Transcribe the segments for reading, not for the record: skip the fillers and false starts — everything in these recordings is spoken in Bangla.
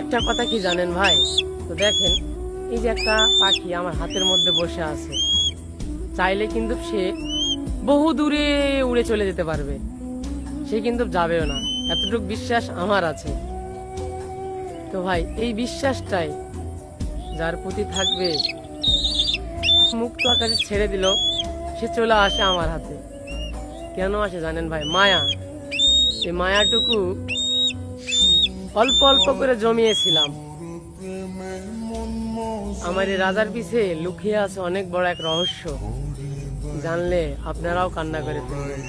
একটা কথা কি জানেন ভাই, তো দেখেন এই যে একটা পাখি আমার হাতের মধ্যে বসে আছে, চাইলে কিন্তু সে বহু দূরে উড়ে চলে যেতে পারবে, সে কিন্তু যাবেও না, এতটুকু বিশ্বাস আমার আছে। তো ভাই এই বিশ্বাসটাই যার প্রতি থাকবে, মুক্ত আকাশে ছেড়ে দিল, সে চলে আসে আমার হাতে। কেন আসে জানেন ভাই? মায়া। এই মায়াটুকু অল্প অল্প করে জমিয়েছিলাম। আমার এই রাজার পিছে লুকিয়ে আছে অনেক বড় এক রহস্য, জানলে আপনারাও কান্না করে ফেলবেন।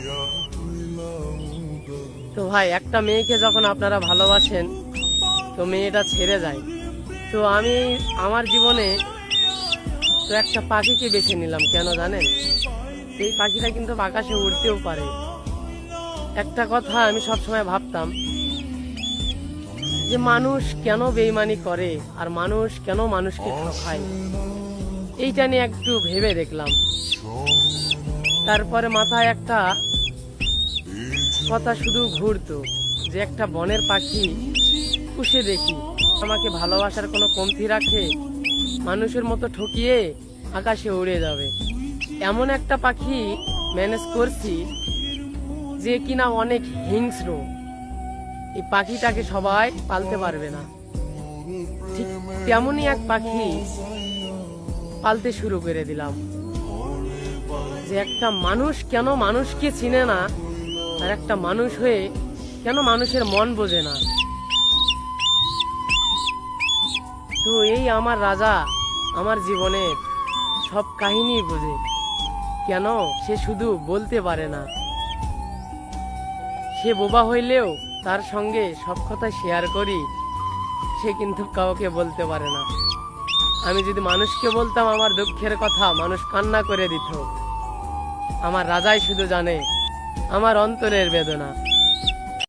তো ভাই একটা মেয়েকে যখন আপনারা ভালোবাসেন, তো মেয়েটা ছেড়ে যায়, তো আমি আমার জীবনে তো একটা পাখিকে বেছে নিলাম। কেন জানেন? এই পাখিটা কিন্তু আকাশে উড়তেও পারে। একটা কথা আমি সবসময় ভাবতাম যে মানুষ কেন বেইমানি করে আর মানুষ কেন মানুষকে ঠকায়, এইটা নিয়ে একটু ভেবে দেখলাম। তারপরে মাথায় একটা কথা শুধু ঘুরতো যে একটা বনের পাখি পুষে দেখি, আমাকে ভালোবাসার কোনো কমতি রাখে, মানুষের মতো ঠকিয়ে আকাশে উড়ে যাবে। এমন একটা পাখি ম্যানেজ করছি যে কিনা অনেক হিংস্র। এই পাখিটাকে সবাই পালতে পারবে না, ঠিক তেমনই এক পাখি পালতে শুরু করে দিলাম। যে একটা মানুষ কেন মানুষকে চিনে না, আর একটা মানুষ হয়ে কেন মানুষের মন বোঝে না। তো এই আমার রাজা আমার জীবনের সব কাহিনী বোঝে, কেন সে শুধু বলতে পারে না। সে বোবা হইলেও তার সঙ্গে সব কথা শেয়ার করি, সে কিন্তু কাউকে বলতে পারে না। আমি যদি মানুষকে বলতাম আমার দুঃখের কথা, মানুষ কান্না করে দিত। আমার রাজাই শুধু জানে আমার অন্তরের বেদনা।